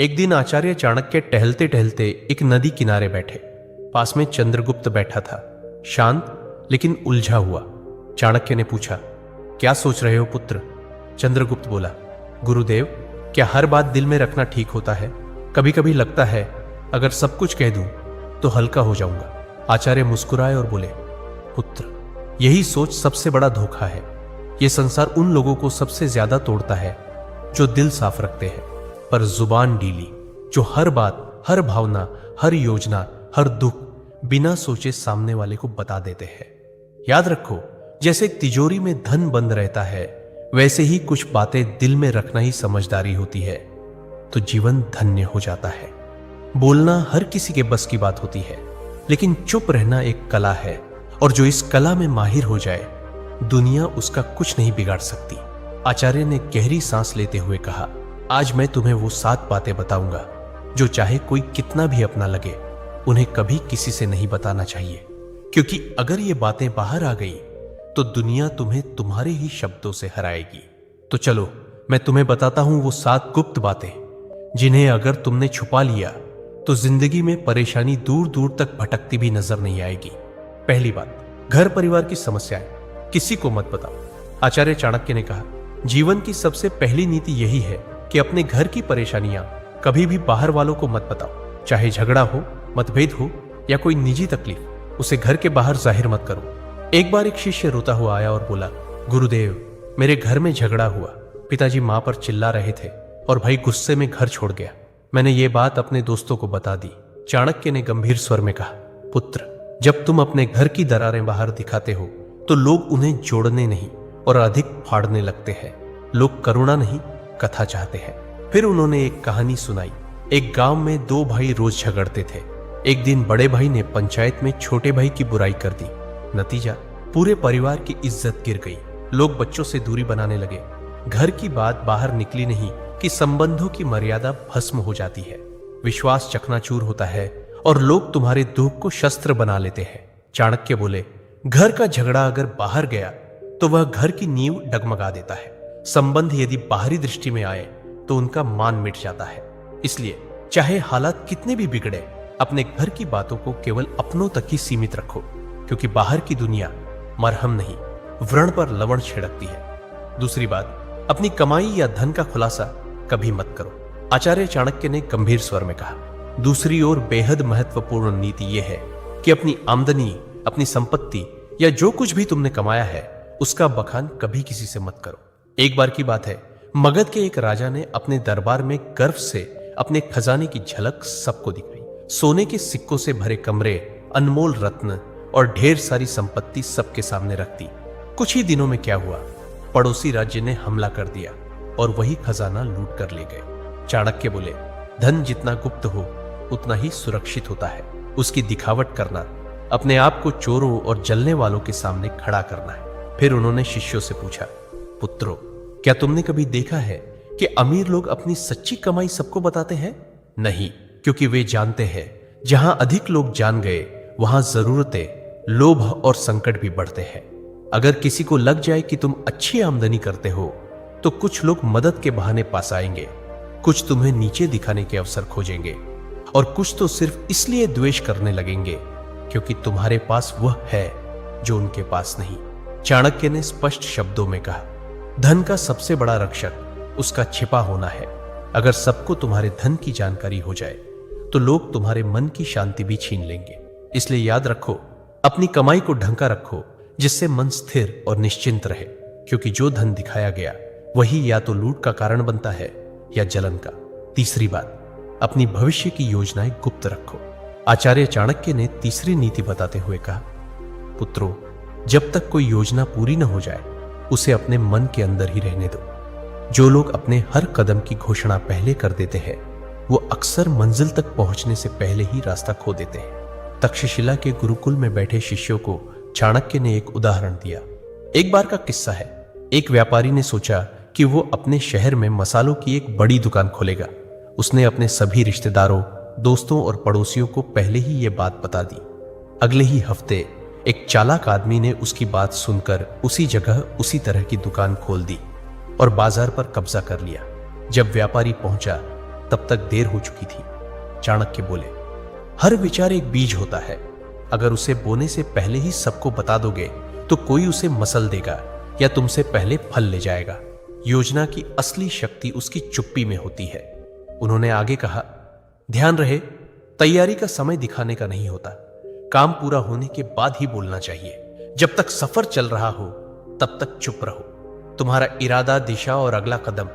एक दिन आचार्य चाणक्य टहलते टहलते एक नदी किनारे बैठे। पास में चंद्रगुप्त बैठा था, शांत लेकिन उलझा हुआ। चाणक्य ने पूछा, क्या सोच रहे हो पुत्र? चंद्रगुप्त बोला, गुरुदेव, क्या हर बात दिल में रखना ठीक होता है? कभी कभी लगता है अगर सब कुछ कह दूं तो हल्का हो जाऊंगा। आचार्य मुस्कुराए और बोले, पुत्र, यही सोच सबसे बड़ा धोखा है। यह संसार उन लोगों को सबसे ज्यादा तोड़ता है जो दिल साफ रखते हैं पर जुबान ढीली, जो हर बात, हर भावना, हर योजना, हर दुख बिना सोचे सामने वाले को बता देते हैं। याद रखो, जैसे एक तिजोरी में धन बंद रहता है, वैसे ही कुछ बातें दिल में रखना ही समझदारी होती है, तो जीवन धन्य हो जाता है। बोलना हर किसी के बस की बात होती है, लेकिन चुप रहना एक कला है, और जो इस कला में माहिर हो जाए, दुनिया उसका कुछ नहीं बिगाड़ सकती। आचार्य ने गहरी सांस लेते हुए कहा, आज मैं तुम्हें वो 7 बातें बताऊंगा जो चाहे कोई कितना भी अपना लगे, उन्हें कभी किसी से नहीं बताना चाहिए, क्योंकि अगर ये बातें बाहर आ गई तो दुनिया तुम्हें तुम्हारे ही शब्दों से हराएगी। तो चलो, मैं तुम्हें बताता हूं वो 7 गुप्त बातें, जिन्हें अगर तुमने छुपा लिया तो जिंदगी में परेशानी दूर दूर तक भटकती भी नजर नहीं आएगी। पहली बात, घर परिवार की समस्याएं किसी को मत बताओ। आचार्य चाणक्य ने कहा, जीवन की सबसे पहली नीति यही है कि अपने घर की परेशानियां कभी भी बाहर वालों को मत बताओ। चाहे झगड़ा हो, मतभेद हो या कोई निजी तकलीफ, उसे घर के बाहर जाहिर मत करो। एक बार एक शिष्य रोता हुआ आया और बोला, गुरुदेव, मेरे घर में झगड़ा हुआ। पिताजी मां पर चिल्ला रहे थे और भाई गुस्से में घर छोड़ गया। मैंने ये बात अपने दोस्तों को बता दी। चाणक्य ने गंभीर स्वर में कहा, पुत्र, जब तुम अपने घर की दरारें बाहर दिखाते हो तो लोग उन्हें जोड़ने नहीं और अधिक फाड़ने लगते हैं। लोग करुणा नहीं, कथा चाहते हैं। फिर उन्होंने एक कहानी सुनाई। एक गांव में 2 भाई रोज झगड़ते थे। एक दिन बड़े भाई ने पंचायत में छोटे भाई की बुराई कर दी। नतीजा, पूरे परिवार की इज्जत गिर गई। लोग बच्चों से दूरी बनाने लगे। घर की बात बाहर निकली नहीं कि संबंधों की मर्यादा भस्म हो जाती है, विश्वास चकनाचूर होता है और लोग तुम्हारे दुख को शस्त्र बना लेते हैं। चाणक्य बोले, घर का झगड़ा अगर बाहर गया तो वह घर की नींव डगमगा देता है। संबंध यदि बाहरी दृष्टि में आए तो उनका मान मिट जाता है। इसलिए चाहे हालात कितने भी बिगड़े, अपने घर की बातों को केवल अपनों तक ही सीमित रखो, क्योंकि बाहर की दुनिया मरहम नहीं, व्रण पर लवण छिड़कती है। दूसरी बात, अपनी कमाई या धन का खुलासा कभी मत करो। आचार्य चाणक्य ने गंभीर स्वर में कहा, दूसरी ओर बेहद महत्वपूर्ण नीति यह है कि अपनी आमदनी, अपनी संपत्ति या जो कुछ भी तुमने कमाया है, उसका बखान कभी किसी से मत करो। एक बार की बात है, मगध के एक राजा ने अपने दरबार में गर्व से अपने खजाने की झलक सबको दिखाई। सोने के सिक्कों से भरे कमरे, अनमोल रत्न और ढेर सारी संपत्ति सबके सामने रख दी। कुछ ही दिनों में क्या हुआ, पड़ोसी राज्य ने हमला कर दिया और वही खजाना लूट कर ले गए। चाणक्य बोले, धन जितना गुप्त हो उतना ही सुरक्षित होता है। उसकी दिखावट करना, अपने आप को चोरों और जलने वालों के सामने खड़ा करना है। फिर उन्होंने शिष्यों से पूछा, पुत्रों, क्या तुमने कभी देखा है कि अमीर लोग अपनी सच्ची कमाई सबको बताते हैं? नहीं, क्योंकि वे जानते हैं जहां अधिक लोग जान गए वहां जरूरतें, लोभ और संकट भी बढ़ते हैं। अगर किसी को लग जाए कि तुम अच्छी आमदनी करते हो तो कुछ लोग मदद के बहाने पास आएंगे, कुछ तुम्हें नीचे दिखाने के अवसर खोजेंगे और कुछ तो सिर्फ इसलिए द्वेष करने लगेंगे क्योंकि तुम्हारे पास वह है जो उनके पास नहीं। चाणक्य ने स्पष्ट शब्दों में कहा, धन का सबसे बड़ा रक्षक उसका छिपा होना है। अगर सबको तुम्हारे धन की जानकारी हो जाए तो लोग तुम्हारे मन की शांति भी छीन लेंगे। इसलिए याद रखो, अपनी कमाई को ढंका रखो जिससे मन स्थिर और निश्चिंत रहे, क्योंकि जो धन दिखाया गया वही या तो लूट का कारण बनता है या जलन का। तीसरी बात, अपनी भविष्य की योजनाएं गुप्त रखो। आचार्य चाणक्य ने तीसरी नीति बताते हुए कहा, पुत्रों, जब तक कोई योजना पूरी न हो जाए उसे अपने मन के अंदर ही रहने दो। जो लोग अपने हर कदम की घोषणा पहले कर देते हैं वो अक्सर मंजिल तक पहुंचने से पहले ही रास्ता खो देते हैं। तक्षशिला के गुरुकुल में बैठे शिष्यों को चाणक्य ने एक उदाहरण दिया। एक बार का किस्सा है। एक व्यापारी ने सोचा कि वो अपने शहर में मसालों की एक बड़ी दुकान खोलेगा। उसने अपने सभी रिश्तेदारों, दोस्तों और पड़ोसियों को पहले ही ये बात बता दी। अगले ही हफ्ते एक चालाक आदमी ने उसकी बात सुनकर उसी जगह उसी तरह की दुकान खोल दी और बाजार पर कब्जा कर लिया। जब व्यापारी पहुंचा तब तक देर हो चुकी थी। चाणक्य बोले, हर विचार एक बीज होता है। अगर उसे बोने से पहले ही सबको बता दोगे तो कोई उसे मसल देगा या तुमसे पहले फल ले जाएगा। योजना की असली शक्ति उसकी चुप्पी में होती है। उन्होंने आगे कहा, ध्यान रहे, तैयारी का समय दिखाने का नहीं होता। काम पूरा होने के बाद ही बोलना चाहिए। जब तक सफर चल रहा हो तब तक चुप रहो। तुम्हारा इरादा, दिशा और अगला कदम,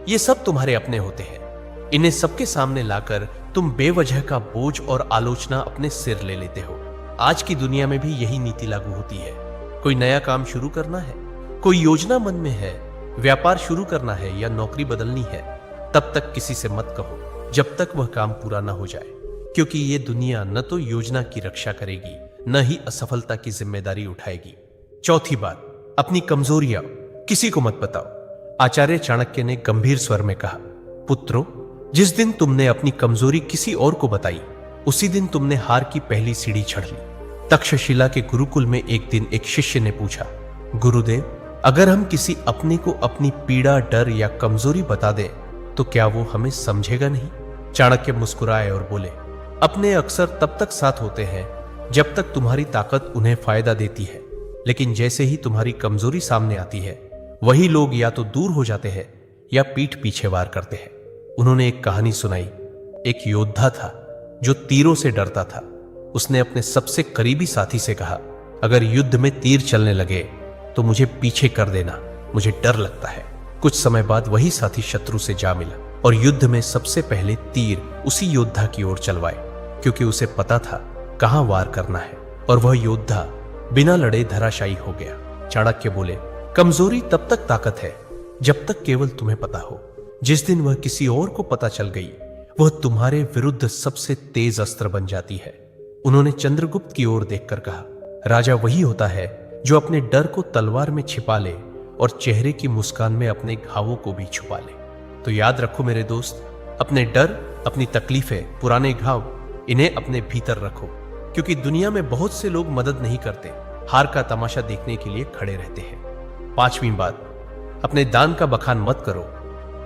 ये सब तुम्हारे अपने होते हैं। इन्हें सबके सामने लाकर तुम बेवजह का बोझ और आलोचना अपने सिर ले लेते हो। आज की दुनिया में भी यही नीति लागू होती है। कोई नया काम शुरू करना है, कोई योजना मन में है, व्यापार शुरू करना है या नौकरी बदलनी है, तब तक किसी से मत कहो जब तक वह काम पूरा ना हो जाए, क्योंकि ये दुनिया न तो योजना की रक्षा करेगी न ही असफलता की जिम्मेदारी उठाएगी। चौथी बात, अपनी कमजोरियां किसी को मत बताओ। आचार्य चाणक्य ने गंभीर स्वर में कहा, पुत्रों, जिस दिन तुमने अपनी कमजोरी किसी और को बताई उसी दिन तुमने हार की पहली सीढ़ी चढ़ ली। तक्षशिला के गुरुकुल में एक दिन एक शिष्य ने पूछा, गुरुदेव, अगर हम किसी अपने को अपनी पीड़ा, डर या कमजोरी बता दें तो क्या वो हमें समझेगा नहीं? चाणक्य मुस्कुराए और बोले, अपने अक्सर तब तक साथ होते हैं जब तक तुम्हारी ताकत उन्हें फायदा देती है, लेकिन जैसे ही तुम्हारी कमजोरी सामने आती है वही लोग या तो दूर हो जाते हैं या पीठ पीछे वार करते हैं। उन्होंने एक कहानी सुनाई। एक योद्धा था जो तीरों से डरता था। उसने अपने सबसे करीबी साथी से कहा, अगर युद्ध में तीर चलने लगे तो मुझे पीछे कर देना, मुझे डर लगता है। कुछ समय बाद वही साथी शत्रु से जा मिला और युद्ध में सबसे पहले तीर उसी योद्धा की ओर चलवाए, क्योंकि उसे पता था कहां वार करना है, और वह योद्धा बिना लड़े धराशायी हो गया। चाणक्य बोले, कमजोरी तब तक ताकत है जब तक केवल तुम्हें पता हो। जिस दिन वह किसी और को पता चल गई वह तुम्हारे विरुद्ध सबसे तेज अस्त्र बन जाती है। उन्होंने चंद्रगुप्त की ओर देखकर कहा, राजा वही होता है जो अपने डर को तलवार में छिपा ले और चेहरे की मुस्कान में अपने घावों को भी छुपा ले। तो याद रखो मेरे दोस्त, अपने डर, अपनी तकलीफें, पुराने घाव, इन्हें अपने भीतर रखो, क्योंकि दुनिया में बहुत से लोग मदद नहीं करते, हार का तमाशा देखने के लिए खड़े रहते हैं। पांचवी बात, अपने दान का बखान मत करो।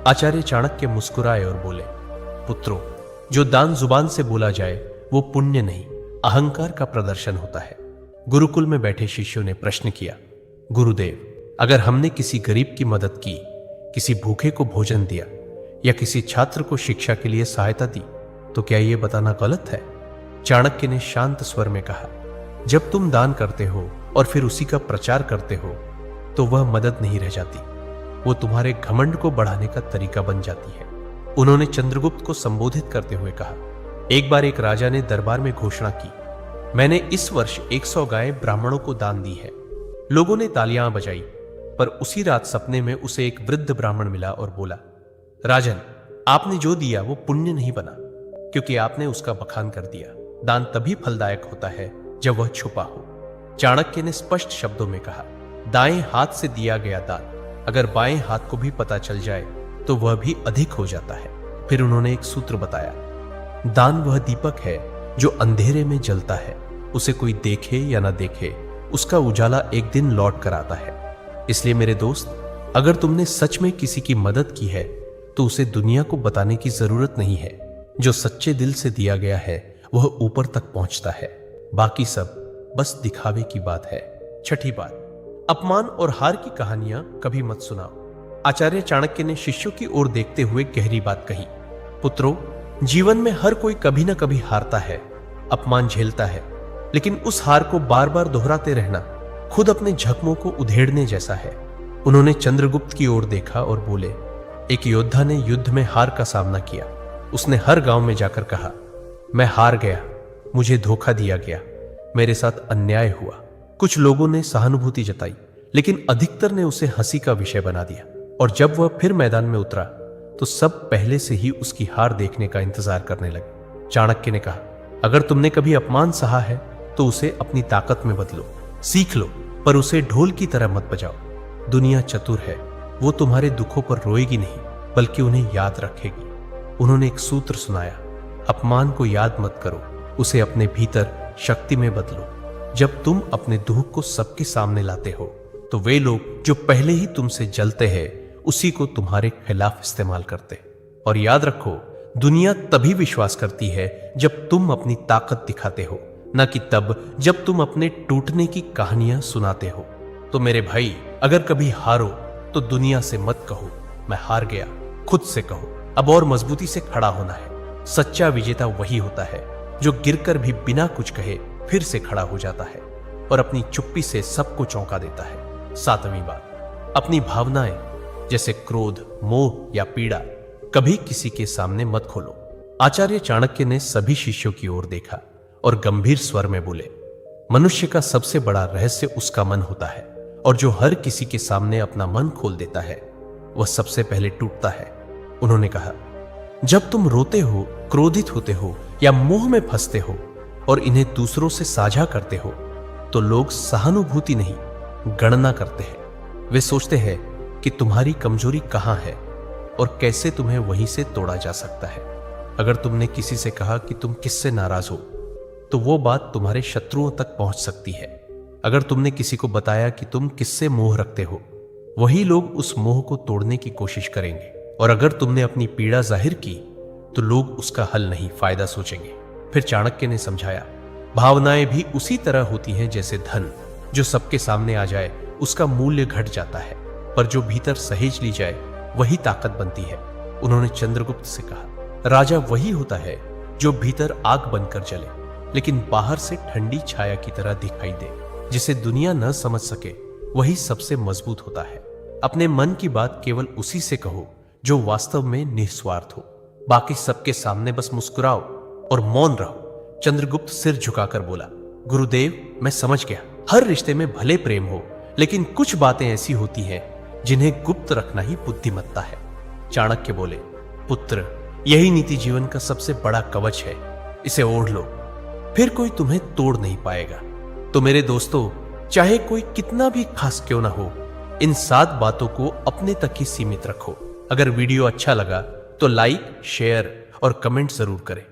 आचार्य चाणक्य मुस्कुराए और बोले, पुत्रों, जो दान जुबान से बोला जाए वो पुण्य नहीं, अहंकार का प्रदर्शन होता है। गुरुकुल में बैठे शिष्यों ने प्रश्न किया, गुरुदेव, अगर हमने किसी गरीब की मदद की, किसी भूखे को भोजन दिया या किसी छात्र को शिक्षा के लिए सहायता दी, तो क्या यह बताना गलत है? चाणक्य ने शांत स्वर में कहा, जब तुम दान करते हो और फिर उसी का प्रचार करते हो तो वह मदद नहीं रह जाती, वो तुम्हारे घमंड को बढ़ाने का तरीका बन जाती है। उन्होंने चंद्रगुप्त को संबोधित करते हुए कहा, एक बार एक राजा ने दरबार में घोषणा की, मैंने इस वर्ष 100 गायें ब्राह्मणों को दान दी है। लोगों ने तालियां बजाई, पर उसी रात सपने में उसे एक वृद्ध ब्राह्मण मिला और बोला, राजन, आपने जो दिया वो पुण्य नहीं बना, क्योंकि आपने उसका बखान कर दिया। दान तभी फलदायक होता है जब वह छुपा हो। चाणक्य ने स्पष्ट शब्दों में कहा, दाएं हाथ से दिया गया दान अगर बाएं हाथ को भी पता चल जाए तो वह भी अधिक हो जाता है। फिर उन्होंने एक सूत्र बताया, दान वह दीपक है जो अंधेरे में जलता है, उसे कोई देखे या ना देखे, उसका उजाला एक दिन लौट कर आता है। इसलिए मेरे दोस्त, अगर तुमने सच में किसी की मदद की है तो उसे दुनिया को बताने की जरूरत नहीं है। जो सच्चे दिल से दिया गया है वह ऊपर तक पहुंचता है, बाकी सब बस दिखावे की बात है। छठी बात, अपमान और हार की कहानियां कभी मत सुनाओ। आचार्य चाणक्य ने शिष्यों की ओर देखते हुए गहरी बात कही, पुत्रों, जीवन में हर कोई कभी ना कभी हारता है, अपमान झेलता है, लेकिन उस हार को बार बार दोहराते रहना खुद अपने जख्मों को उधेड़ने जैसा है। उन्होंने चंद्रगुप्त की ओर देखा और बोले, एक योद्धा ने युद्ध में हार का सामना किया। उसने हर गांव में जाकर कहा, मैं हार गया, मुझे धोखा दिया गया, मेरे साथ अन्याय हुआ। कुछ लोगों ने सहानुभूति जताई, लेकिन अधिकतर ने उसे हंसी का विषय बना दिया, और जब वह फिर मैदान में उतरा तो सब पहले से ही उसकी हार देखने का इंतजार करने लगे। चाणक्य ने कहा, अगर तुमने कभी अपमान सहा है तो उसे अपनी ताकत में बदलो, सीख लो, पर उसे ढोल की तरह मत बजाओ। दुनिया चतुर है, वो तुम्हारे दुखों पर रोएगी नहीं बल्कि उन्हें याद रखेगी। उन्होंने एक सूत्र सुनाया, अपमान को याद मत करो, उसे अपने भीतर शक्ति में बदलो। जब तुम अपने दुख को सबके सामने लाते हो तो वे लोग जो पहले ही तुमसे जलते हैं उसी को तुम्हारे खिलाफ इस्तेमाल करते। और याद रखो, दुनिया तभी विश्वास करती है जब तुम अपनी ताकत दिखाते हो, न कि तब जब तुम अपने टूटने की कहानियां सुनाते हो। तो मेरे भाई, अगर कभी हारो तो दुनिया से मत कहो मैं हार गया, खुद से कहो अब और मजबूती से खड़ा होना है। सच्चा विजेता वही होता है जो गिरकर भी बिना कुछ कहे फिर से खड़ा हो जाता है और अपनी चुप्पी से सबको चौंका देता है। 7वीं बात, अपनी भावनाएं जैसे क्रोध, मोह या पीड़ा कभी किसी के सामने मत खोलो। आचार्य चाणक्य ने सभी शिष्यों की ओर देखा और गंभीर स्वर में बोले, मनुष्य का सबसे बड़ा रहस्य उसका मन होता है और जो हर किसी के सामने अपना मन खोल देता है वह सबसे पहले टूटता है। उन्होंने कहा, जब तुम रोते हो, क्रोधित होते हो या मोह में फंसते हो और इन्हें दूसरों से साझा करते हो तो लोग सहानुभूति नहीं, गणना करते हैं। वे सोचते हैं कि तुम्हारी कमजोरी कहां है और कैसे तुम्हें वहीं से तोड़ा जा सकता है। अगर तुमने किसी से कहा कि तुम किससे नाराज हो तो वो बात तुम्हारे शत्रुओं तक पहुंच सकती है। अगर तुमने किसी को बताया कि तुम किससे मोह रखते हो, वही लोग उस मोह को तोड़ने की कोशिश करेंगे। और अगर तुमने अपनी पीड़ा जाहिर की तो लोग उसका हल नहीं, फायदा सोचेंगे। फिर चाणक्य ने समझाया, भावनाएं भी उसी तरह होती हैं जैसे धन, जो सबके सामने आ जाए उसका मूल्य घट जाता है, पर जो भीतर सहेज ली जाए वही ताकत बनती है। उन्होंने चंद्रगुप्त से कहा, राजा वही होता है जो भीतर आग बनकर जले लेकिन बाहर से ठंडी छाया की तरह दिखाई दे। जिसे दुनिया न समझ सके वही सबसे मजबूत होता है। अपने मन की बात केवल उसी से कहो जो वास्तव में निस्वार्थ हो। बाकी सबके सामने बस मुस्कुराओ और मौन रहो। चंद्रगुप्त सिर झुकाकर बोला, गुरुदेव, मैं समझ गया। हर रिश्ते में भले प्रेम हो, लेकिन कुछ बातें ऐसी होती हैं जिन्हें गुप्त रखना ही बुद्धिमत्ता है। चाणक्य बोले, पुत्र, यही नीति जीवन का सबसे बड़ा कवच है। इसे ओढ़ लो, फिर कोई तुम्हें तोड़ नहीं पाएगा। तो मेरे दोस्तों, चाहे कोई कितना भी खास क्यों ना हो, इन 7 बातों को अपने तक ही सीमित रखो। अगर वीडियो अच्छा लगा तो लाइक, शेयर और कमेंट जरूर करें।